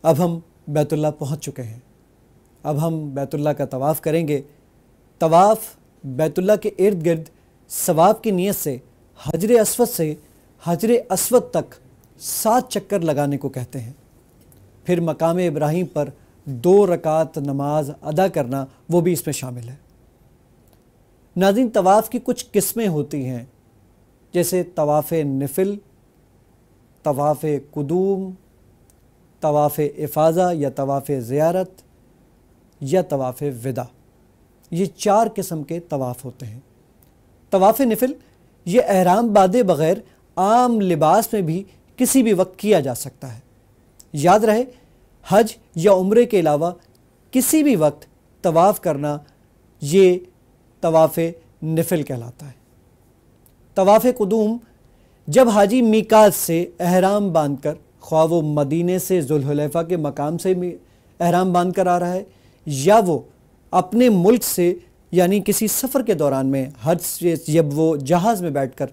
اب ہم بیت اللہ پہنچ چکے ہیں، اب ہم بیت اللہ کا طواف کریں گے۔ طواف بیت اللہ کے ارد گرد ثواب کی نیت سے حجر اسود سے حجر اسود تک 7 چکر لگانے کو کہتے ہیں۔ پھر مقام ابراہیم پر 2 رکعت نماز ادا کرنا وہ بھی اس میں شامل ہے۔ ناظرین، طواف کی کچھ قسمیں ہوتی ہیں، جیسے طواف نفل، طواف قدوم، طواف افاضہ یا طواف زیارت یا طواف وداع۔ یہ 4 قسم کے طواف ہوتے ہیں۔ طواف نفل یہ احرام باندھے بغیر عام لباس میں بھی کسی بھی وقت کیا جا سکتا ہے۔ یاد رہے، حج یا عمرے کے علاوہ کسی بھی وقت طواف کرنا یہ طواف نفل کہلاتا ہے۔ طواف قدوم جب حاجی میقات سے احرام باندھ کر، خواہ وہ مدینے سے ذوالحلیفہ کے مقام سے احرام باندھ کر آ رہا ہے یا وہ اپنے ملک سے یعنی کسی سفر کے دوران میں حج سے جب وہ جہاز میں بیٹھ کر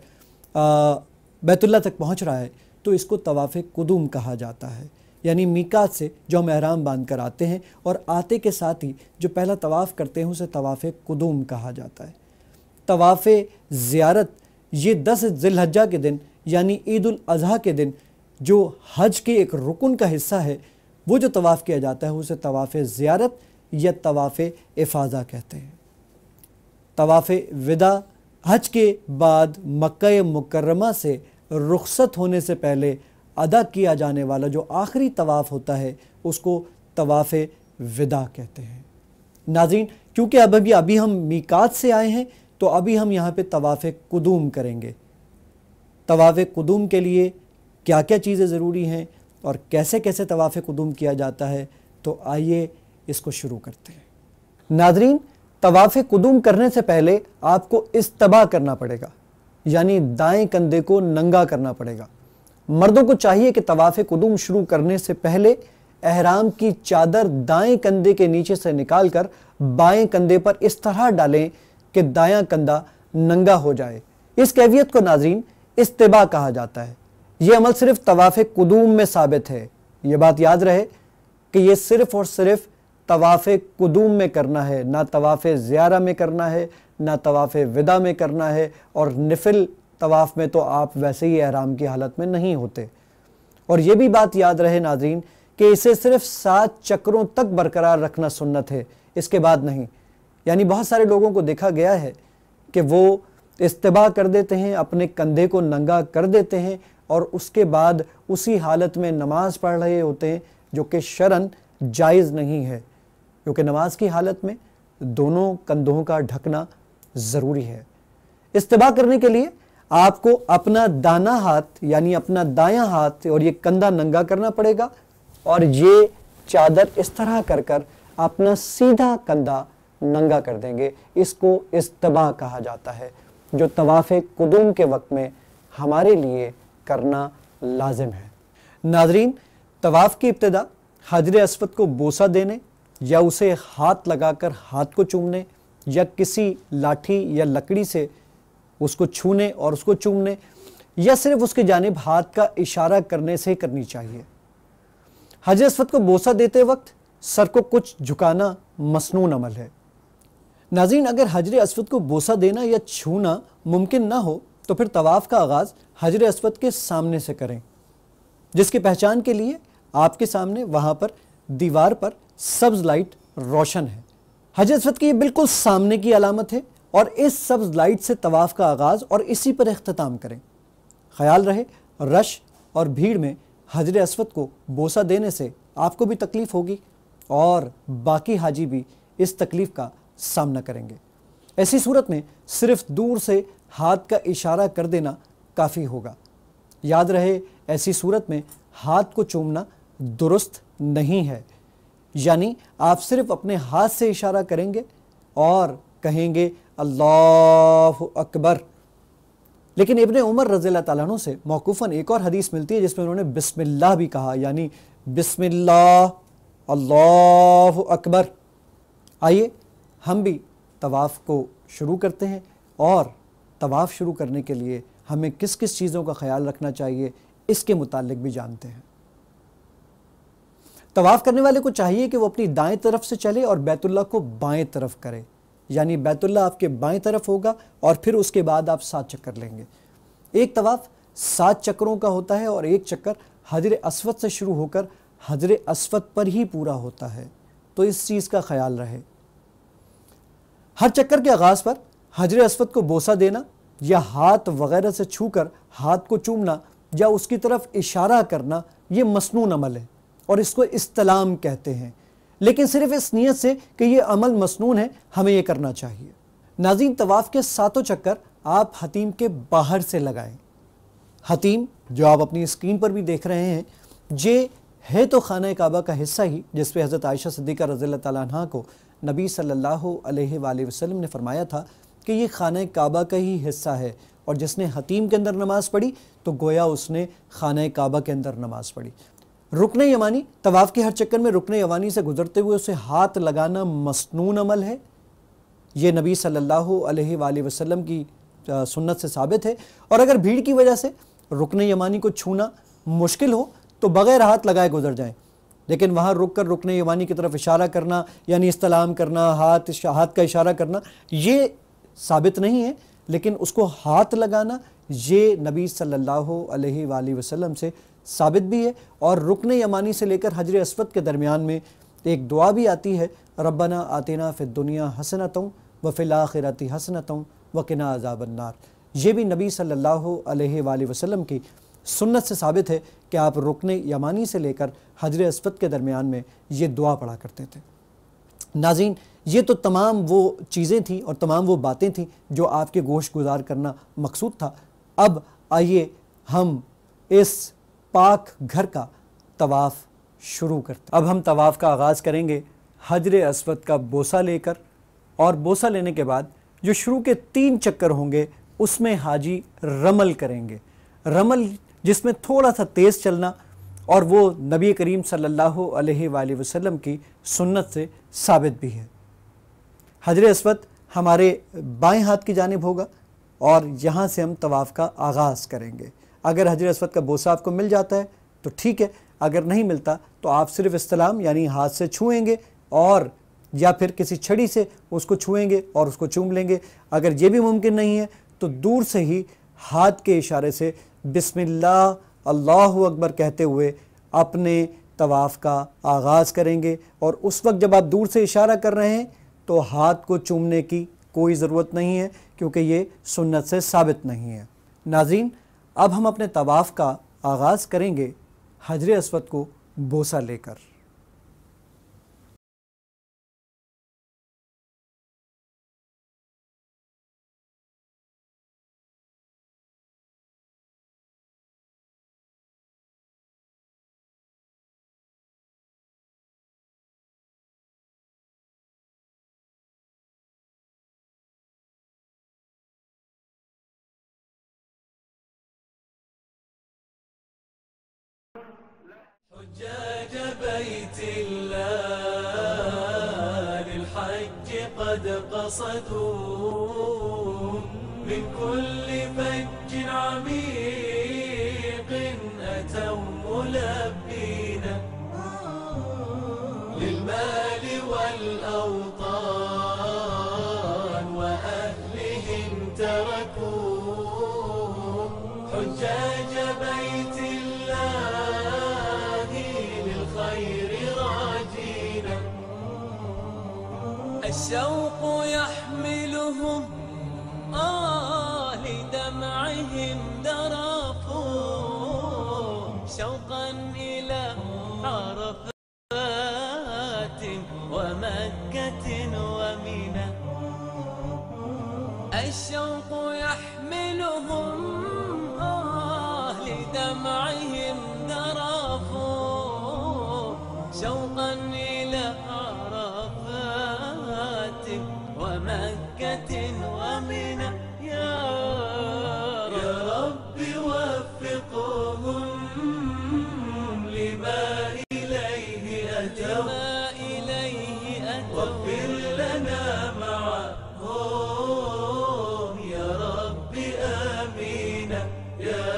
بیت اللہ تک پہنچ رہا ہے، تو اس کو طواف قدوم کہا جاتا ہے۔ یعنی میقات سے جو ہم احرام باندھ کر آتے ہیں اور آتے کے ساتھ ہی جو پہلا طواف کرتے ہیں اسے طواف قدوم کہا جاتا ہے۔ طواف زیارت یہ 10 ذی الحجہ کے دن یعنی عید الاضحیٰ کے دن جو حج کے ایک رکن کا حصہ ہے، وہ جو طواف کیا جاتا ہے اسے طواف زیارت یا طواف افاضہ کہتے ہیں۔ طواف وداع حج کے بعد مکہ مکرمہ سے رخصت ہونے سے پہلے ادا کیا جانے والا جو آخری طواف ہوتا ہے اس کو طواف وداع کہتے ہیں۔ ناظرین، کیونکہ ابھی ہم میقات سے آئے ہیں تو ابھی ہم یہاں پہ طواف قدوم کریں گے۔ طواف قدوم کے لیے کیا کیا چیزیں ضروری ہیں اور کیسے کیسے طواف قدوم کیا جاتا ہے، تو آئیے اس کو شروع کرتے ہیں۔ ناظرین، طواف قدوم کرنے سے پہلے آپ کو استباء کرنا پڑے گا، یعنی دائیں کندھے کو ننگا کرنا پڑے گا۔ مردوں کو چاہیے کہ طواف قدوم شروع کرنے سے پہلے احرام کی چادر دائیں کندھے کے نیچے سے نکال کر بائیں کندھے پر اس طرح ڈالیں کہ دایاں کندھا ننگا ہو جائے۔ اس کیفیت کو ناظرین استباء کہا جاتا ہے۔ یہ عمل صرف طواف قدوم میں ثابت ہے۔ یہ بات یاد رہے کہ یہ صرف اور صرف طواف قدوم میں کرنا ہے، نہ طواف زیارہ میں کرنا ہے، نہ طواف وداع میں کرنا ہے، اور نفل طواف میں تو آپ ویسے ہی احرام کی حالت میں نہیں ہوتے۔ اور یہ بھی بات یاد رہے ناظرین کہ اسے صرف 7 چکروں تک برقرار رکھنا سنت ہے، اس کے بعد نہیں۔ یعنی بہت سارے لوگوں کو دیکھا گیا ہے کہ وہ استباء کر دیتے ہیں، اپنے کندھے کو ننگا کر دیتے ہیں اور اس کے بعد اسی حالت میں نماز پڑھ رہے ہوتے ہیں، جو کہ شرعاً جائز نہیں ہے، کیونکہ نماز کی حالت میں دونوں کندھوں کا ڈھکنا ضروری ہے۔ استباء کرنے کے لیے آپ کو اپنا دانا ہاتھ یعنی اپنا دایاں ہاتھ اور یہ کندھا ننگا کرنا پڑے گا، اور یہ چادر اس طرح کر کر اپنا سیدھا کندھا ننگا کر دیں گے۔ اس کو استباء کہا جاتا ہے، جو طواف قدوم کے وقت میں ہمارے لیے کرنا لازم ہے۔ ناظرین، طواف کی ابتدا حجر اسود کو بوسہ دینے یا اسے ہاتھ لگا کر ہاتھ کو چومنے یا کسی لاٹھی یا لکڑی سے اس کو چھونے اور اس کو چومنے یا صرف اس کی جانب ہاتھ کا اشارہ کرنے سے کرنی چاہیے۔ حجر اسود کو بوسہ دیتے وقت سر کو کچھ جھکانا مسنون عمل ہے۔ ناظرین، اگر حجر اسود کو بوسہ دینا یا چھونا ممکن نہ ہو تو پھر طواف کا آغاز حجر اسود کے سامنے سے کریں، جس کی پہچان کے لیے آپ کے سامنے وہاں پر دیوار پر سبز لائٹ روشن ہے۔ حجر اسود کی یہ بالکل سامنے کی علامت ہے، اور اس سبز لائٹ سے طواف کا آغاز اور اسی پر اختتام کریں۔ خیال رہے، رش اور بھیڑ میں حجر اسود کو بوسہ دینے سے آپ کو بھی تکلیف ہوگی اور باقی حاجی بھی اس تکلیف کا سامنا کریں گے۔ ایسی صورت میں صرف دور سے ہاتھ کا اشارہ کر دینا کافی ہوگا۔ یاد رہے، ایسی صورت میں ہاتھ کو چومنا درست نہیں ہے، یعنی آپ صرف اپنے ہاتھ سے اشارہ کریں گے اور کہیں گے اللہ اکبر۔ لیکن ابن عمر رضی اللہ تعالیٰ عنہ سے موقوفاً ایک اور حدیث ملتی ہے جس میں انہوں نے بسم اللہ بھی کہا، یعنی بسم اللہ اللہ اکبر۔ آئیے ہم بھی طواف کو شروع کرتے ہیں، اور طواف شروع کرنے کے لیے ہمیں کس کس چیزوں کا خیال رکھنا چاہیے اس کے متعلق بھی جانتے ہیں۔ طواف کرنے والے کو چاہیے کہ وہ اپنی دائیں طرف سے چلے اور بیت اللہ کو بائیں طرف کرے، یعنی بیت اللہ آپ کے بائیں طرف ہوگا اور پھر اس کے بعد آپ 7 چکر لیں گے۔ ایک طواف 7 چکروں کا ہوتا ہے اور ایک چکر حجر اسود سے شروع ہو کر حجر اسود پر ہی پورا ہوتا ہے، تو اس چیز کا خیال رہے۔ ہر چکر کے آغاز پر حجر اسود کو بوسہ دینا یا ہاتھ وغیرہ سے چھو کر ہاتھ کو چومنا یا اس کی طرف اشارہ کرنا یہ مسنون عمل ہے اور اس کو استلام کہتے ہیں، لیکن صرف اس نیت سے کہ یہ عمل مسنون ہے ہمیں یہ کرنا چاہیے۔ ناظرین، طواف کے 7 چکر آپ حتیم کے باہر سے لگائیں۔ حتیم جو آپ اپنی اسکرین پر بھی دیکھ رہے ہیں، یہ ہے تو خانہ کعبہ کا حصہ ہی جس پہ حضرت عائشہ صدیقہ رضی اللہ تعالیٰ عنہ کو نبی صلی اللہ علیہ وآلہ وسلم نے فرمایا تھا کہ یہ خانہ کعبہ کا ہی حصہ ہے، اور جس نے حتیم کے اندر نماز پڑھی تو گویا اس نے خانہ کعبہ کے اندر نماز پڑھی۔ رکن یمانی، طواف کے ہر چکر میں رکن یمانی سے گزرتے ہوئے اسے ہاتھ لگانا مسنون عمل ہے۔ یہ نبی صلی اللہ علیہ وآلہ وسلم کی سنت سے ثابت ہے، اور اگر بھیڑ کی وجہ سے رکن یمانی کو چھونا مشکل ہو تو بغیر ہاتھ لگائے گزر جائیں، لیکن وہاں رک کر رکن یمانی کی طرف اشارہ کرنا یعنی استلام کرنا، ہاتھ کا اشارہ کرنا یہ ثابت نہیں ہے، لیکن اس کو ہاتھ لگانا یہ نبی صلی اللہ علیہ وآلہ وسلم سے ثابت بھی ہے۔ اور رکن یمانی سے لے کر حجر اسود کے درمیان میں ایک دعا بھی آتی ہے، ربنا آتنا فی الدنیا حسنۃ وفی الآخرۃ حسنۃ وقنا عذاب النار۔ یہ بھی نبی صلی اللہ علیہ وآلہ وسلم کی سنت سے ثابت ہے کہ آپ رکن یمانی سے لے کر حجر اسود کے درمیان میں یہ دعا پڑھا کرتے تھے۔ ناظرین، یہ تو تمام وہ چیزیں تھیں اور تمام وہ باتیں تھیں جو آپ کے گوش گزار کرنا مقصود تھا۔ اب آئیے ہم اس پاک گھر کا طواف شروع کرتے ہیں۔ اب ہم طواف کا آغاز کریں گے حجر اسود کا بوسہ لے کر، اور بوسہ لینے کے بعد جو شروع کے 3 چکر ہوں گے اس میں حاجی رمل کریں گے۔ رمل جس میں تھوڑا سا تیز چلنا، اور وہ نبی کریم صلی اللہ علیہ وآلہ وسلم کی سنت سے ثابت بھی ہے۔ حجر اسود ہمارے بائیں ہاتھ کی جانب ہوگا اور یہاں سے ہم طواف کا آغاز کریں گے۔ اگر حجر اسود کا بوسہ آپ کو مل جاتا ہے تو ٹھیک ہے، اگر نہیں ملتا تو آپ صرف استلام یعنی ہاتھ سے چھوئیں گے اور یا پھر کسی چھڑی سے اس کو چھوئیں گے اور اس کو چوم لیں گے۔ اگر یہ بھی ممکن نہیں ہے تو دور سے ہی ہاتھ کے اشارے سے بسم اللہ اللہ اکبر کہتے ہوئے اپنے طواف کا آغاز کریں گے، اور اس وقت جب آپ دور سے اشارہ کر رہے ہیں تو ہاتھ کو چومنے کی کوئی ضرورت نہیں ہے کیونکہ یہ سنت سے ثابت نہیں ہے۔ ناظرین، اب ہم اپنے طواف کا آغاز کریں گے حجر اسود کو بوسہ لے کر۔ حجاج بيت الله للحج قد قصدوا من كل فج عميق أتوا ملبين للمال والأوطان وأهلهم تركوا حجاج بيت الله للخير راجين الشوق يحملهم لدمعهم ذرفوا شوقا إلى عرفات ومكة ومنى الشوق يحملهم لدمعهم ذرفوا شوقا إلى عرفات ومكة ومنى يا رب وفقهم لما إليه أتوا واغفر لنا معهم يا رب آمين يا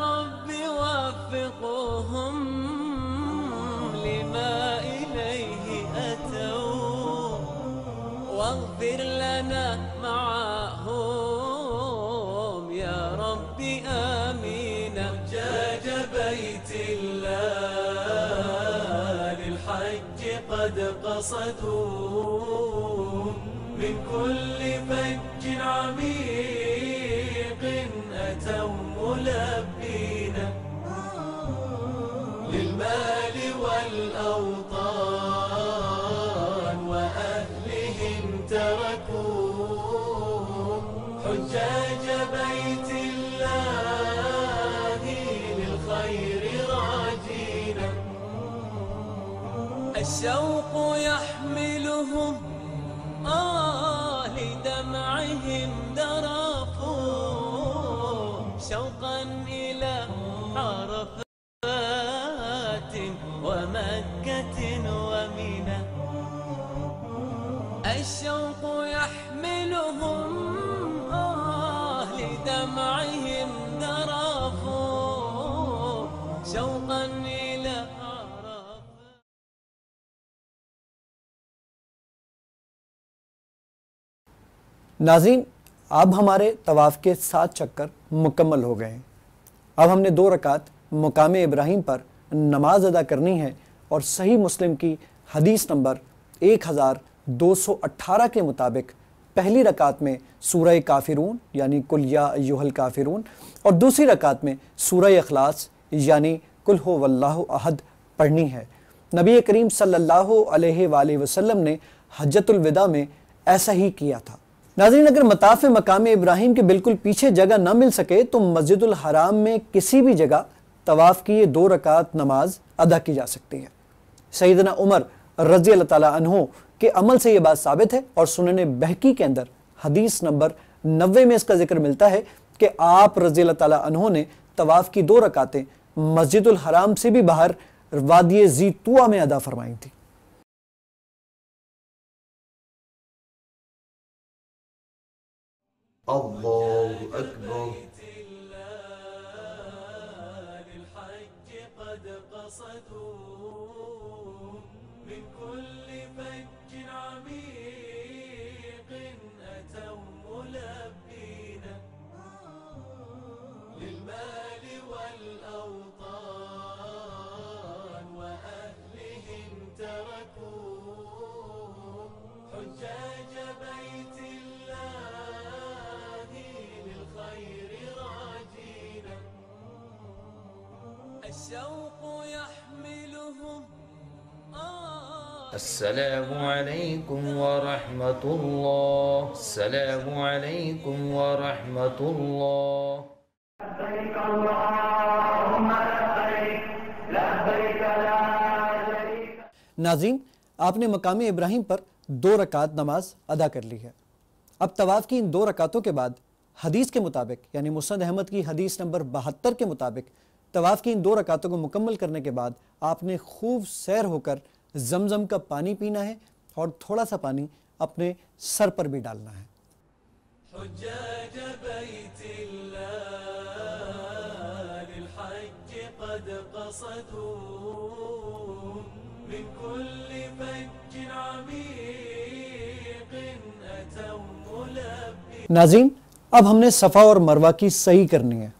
رب وفقهم واغفر لنا معهم يا رب آمين. حجاج بيت الله للحج قد قصدوا من كل فج عميق أتوا ملبين للمال والأوطان وأهلهم تركوا حجاج بيت الله للخير راجين. الشوق يحملهم لدمعهم درفوا شوقا إلى عرفات ومكة ومنى. الشوق يحملهم لدمعهم درفوا شوقا إلى عرفات. ناظرین، اب ہمارے طواف کے 7 چکر مکمل ہو گئے ہیں۔ اب ہم نے 2 رکعت مقام ابراہیم پر نماز ادا کرنی ہے، اور صحیح مسلم کی حدیث نمبر 1218 کے مطابق پہلی رکعت میں سورہ کافرون یعنی قل یا ایھا الکافرون، اور دوسری رکعت میں سورہ اخلاص یعنی قل ھو اللہ احد پڑھنی ہے۔ نبی کریم صلی اللہ علیہ وآلہ وسلم نے حجۃ الوداع میں ایسا ہی کیا تھا۔ ناظرین، اگر مطاف مقام ابراہیم کے بالکل پیچھے جگہ نہ مل سکے تو مسجد الحرام میں کسی بھی جگہ طواف کی یہ 2 رکعت نماز ادا کی جا سکتی ہے۔ سیدنا عمر رضی اللہ تعالیٰ عنہ کے عمل سے یہ بات ثابت ہے، اور سنن بہقی کے اندر حدیث نمبر 90 میں اس کا ذکر ملتا ہے کہ آپ رضی اللہ تعالیٰ عنہ نے طواف کی 2 رکعتیں مسجد الحرام سے بھی باہر وادی ذی طویٰ میں ادا فرمائی تھی۔ اللہ اکبر۔ للحج قد قصدوا من كل فج عميق أتوا ملبين للمال والأوطان وأهلهم تركوا حجاج بيت الله للخير راجين. الشوق يحملهم السلام علیکم ورحمۃ اللہ، السلام علیکم ورحمۃ اللہ۔ ناظرین، آپ نے مقام ابراہیم پر 2 رکعت نماز ادا کر لی ہے۔ اب طواف کی ان 2 رکعتوں کے بعد حدیث کے مطابق یعنی مسند احمد کی حدیث نمبر 72 کے مطابق طواف کی ان 2 رکعتوں کو مکمل کرنے کے بعد آپ نے خوب سیر ہو کر زمزم کا پانی پینا ہے، اور تھوڑا سا پانی اپنے سر پر بھی ڈالنا ہے۔ حجاج بيت الله للحج قد قصدوا من كل فج عميق أتوا ملبين. ناظرین، اب ہم نے صفا اور مروہ کی صحیح کرنی ہے۔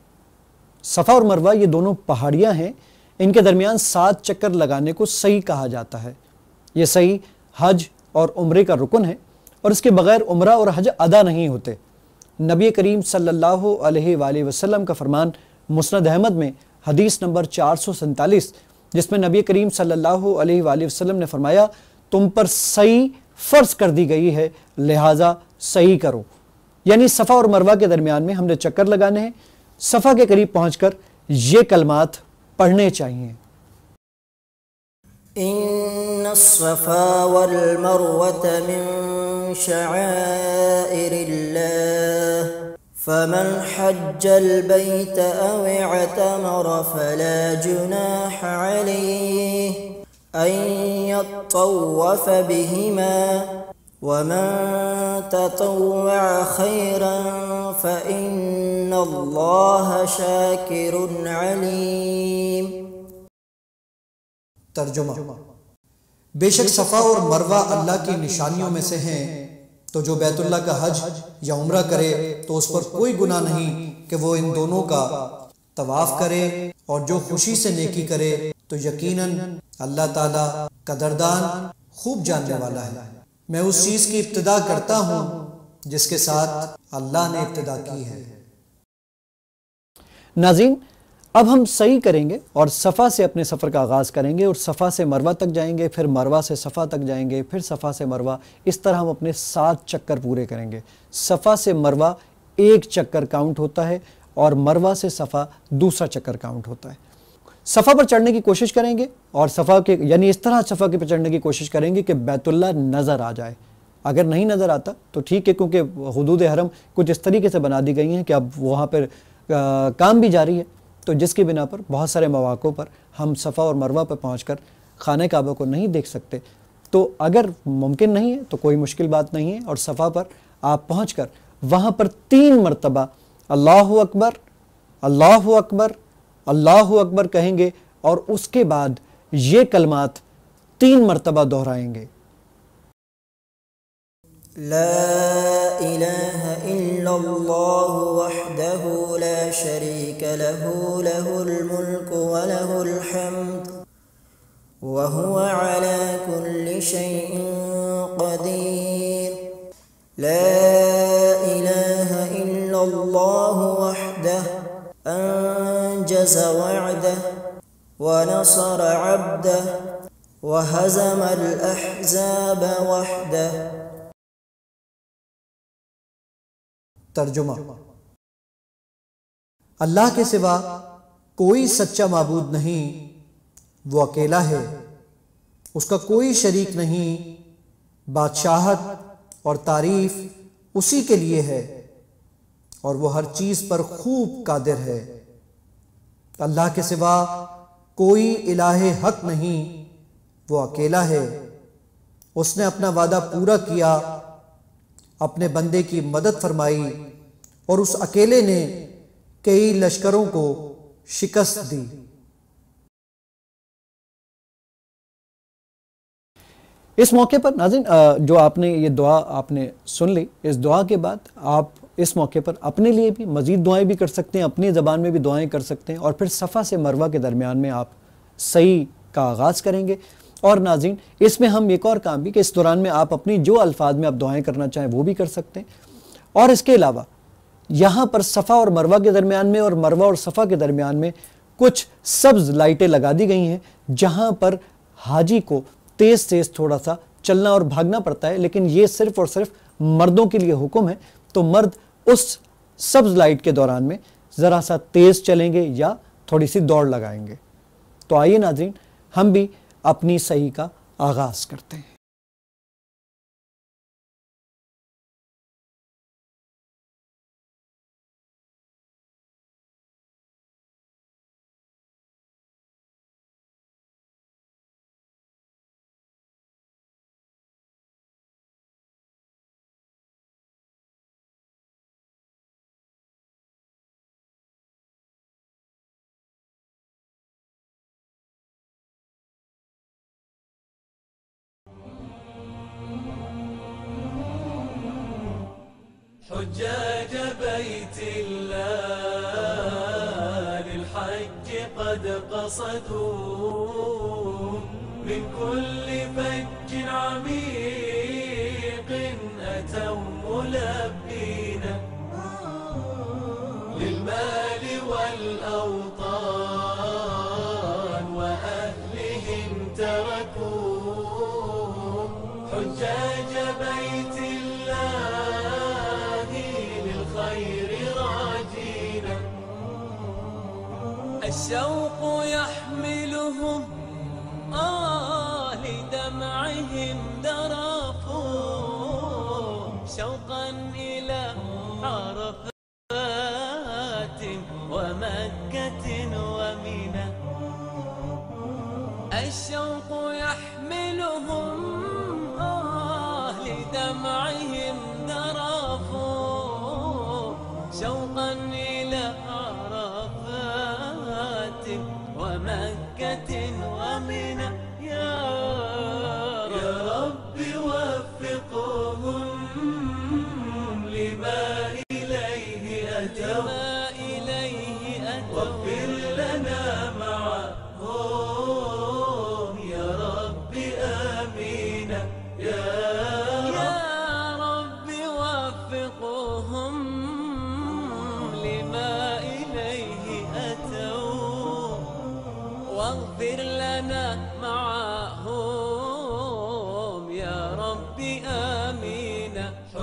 صفا اور مروہ یہ دونوں پہاڑیاں ہیں، ان کے درمیان 7 چکر لگانے کو صحیح کہا جاتا ہے۔ یہ صحیح حج اور عمرے کا رکن ہے، اور اس کے بغیر عمرہ اور حج ادا نہیں ہوتے۔ نبی کریم صلی اللہ علیہ وآلہ وسلم کا فرمان مسند احمد میں حدیث نمبر 447، جس میں نبی کریم صلی اللہ علیہ وآلہ وسلم نے فرمایا، تم پر صحیح فرض کر دی گئی ہے، لہٰذا صحیح کرو۔ یعنی صفا اور مروہ کے درمیان میں ہم نے چکر لگانے ہیں۔ صفا کے قریب پہنچ کر یہ کلمات پڑھنے چاہیے۔ ان الصفا والمروة من شعائر الله فمن حج البيت او اعتمر فلا جناح عليه ان يطوف بهما ومن تطوع خيرا فإن الله شاكر عليم۔ ترجمہ: بے شک صفا اور مروہ اللہ کی نشانیوں میں سے ہیں، تو جو بیت اللہ کا حج یا عمرہ کرے تو اس پر کوئی گناہ نہیں کہ وہ ان دونوں کا طواف کرے، اور جو خوشی سے نیکی کرے تو یقیناً اللہ تعالیٰ قدردان خوب جاننے والا ہے۔ میں اس چیز کی ابتدا کرتا ہوں جس کے ساتھ اللہ نے ابتدا کی ہے۔ ناظرین، اب ہم سعی کریں گے اور صفا سے اپنے سفر کا آغاز کریں گے، اور صفا سے مروہ تک جائیں گے، پھر مروہ سے صفا تک جائیں گے، پھر صفا سے مروہ، اس طرح ہم اپنے 7 چکر پورے کریں گے۔ صفا سے مروہ 1 چکر کاؤنٹ ہوتا ہے، اور مروہ سے صفا دوسرا چکر کاؤنٹ ہوتا ہے۔ صفا پر چڑھنے کی کوشش کریں گے، اور صفا کے یعنی اس طرح صفا کے پر چڑھنے کی کوشش کریں گے کہ بیت اللہ نظر آ جائے۔ اگر نہیں نظر آتا تو ٹھیک ہے، کیونکہ حدود حرم کچھ اس طریقے سے بنا دی گئی ہیں کہ اب وہاں پر کام بھی جاری ہے، تو جس کی بنا پر بہت سارے مواقعوں پر ہم صفا اور مروہ پر پہنچ کر خانہ کعبہ کو نہیں دیکھ سکتے۔ تو اگر ممکن نہیں ہے تو کوئی مشکل بات نہیں ہے، اور صفا پر آپ پہنچ کر وہاں پر 3 مرتبہ اللہ اکبر، اللہ اکبر، اللہ اکبر کہیں گے، اور اس کے بعد یہ کلمات 3 مرتبہ دہرائیں گے۔ لا الہ الا اللہ وحدہ لا شریک لہ لہ الملک ولہ الحمد وہو علی کل شیء قدیر۔ لا الہ الا اللہ وحدہ انجز وعدہ ونصر عبدہ وہزم الاحزاب وحدہ۔ ترجمہ: اللہ کے سوا کوئی سچا معبود نہیں، وہ اکیلا ہے، اس کا کوئی شریک نہیں، بادشاہت اور تعریف اسی کے لیے ہے، اور وہ ہر چیز پر خوب قادر ہے۔ اللہ کے سوا کوئی الہ حق نہیں، وہ اکیلا ہے، اس نے اپنا وعدہ پورا کیا، اپنے بندے کی مدد فرمائی، اور اس اکیلے نے کئی لشکروں کو شکست دی۔ اس موقع پر ناظرین، جو آپ نے یہ دعا آپ نے سن لی، اس دعا کے بعد آپ اس موقع پر اپنے لیے بھی مزید دعائیں بھی کر سکتے ہیں، اپنی زبان میں بھی دعائیں کر سکتے ہیں، اور پھر صفا سے مروہ کے درمیان میں آپ صحیح کا آغاز کریں گے۔ اور ناظرین، اس میں ہم ایک اور کام بھی کہ اس دوران میں آپ اپنی جو الفاظ میں آپ دعائیں کرنا چاہیں وہ بھی کر سکتے ہیں، اور اس کے علاوہ یہاں پر صفا اور مروہ کے درمیان میں اور مروہ اور صفا کے درمیان میں کچھ سبز لائٹیں لگا دی گئی ہیں، جہاں پر حاجی کو تیز تیز تھوڑا سا چلنا اور بھاگنا پڑتا ہے، لیکن یہ صرف اور صرف مردوں کے لیے حکم ہے، تو مرد اس سبز لائٹ کے دوران میں ذرا سا تیز چلیں گے یا تھوڑی سی دوڑ لگائیں گے۔ تو آئیے ناظرین، ہم بھی اپنی صحیح کا آغاز کرتے ہیں۔ حجاج بيت الله للحج قد قصدوا من كل فج عميق أتوا ملبين للمال والأوطان وأهلهم تركوا حجاج بيت الله للخير راجين الشوق يحملهم لدمعهم ذرفوا شوقا إلى عرفات ومكة ومنى الشوق يحملهم لدمعهم ذرفوا شوقا إلى عرفات ومكة ومنى يا رب وفقهم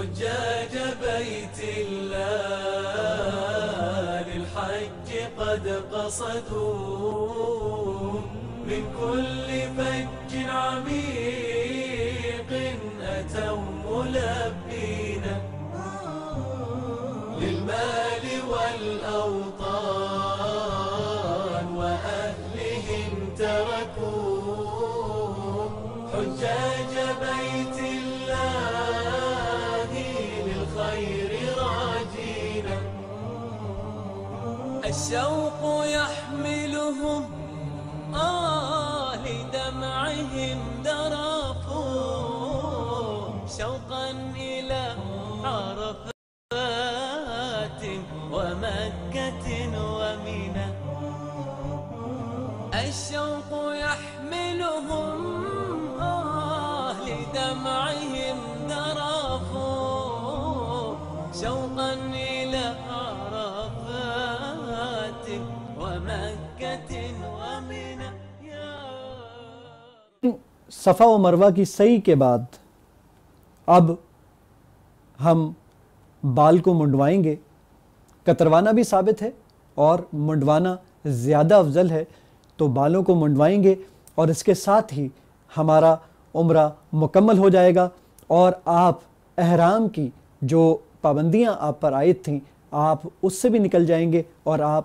حجاج بيت الله للحج قد قصدوا من كل فج عميق أتوا ملبين للمال والأوطان وأهلهم تركوا حجاج بيت الله للخير راجين الشوق يحملهم لدمعهم ذرفوا شوقا إلى عرفات ومكة ومنى الشوق يحملهم لدمعهم ذرفوا شوقا إلى عرفات ومكة ومنى صفا و مروہ کی سعی کے بعد اب ہم بال کو منڈوائیں گے. کتروانا بھی ثابت ہے اور منڈوانا زیادہ افضل ہے، تو بالوں کو منڈوائیں گے اور اس کے ساتھ ہی ہمارا عمرہ مکمل ہو جائے گا، اور آپ احرام کی جو پابندیاں آپ پر عائد تھیں آپ اس سے بھی نکل جائیں گے اور آپ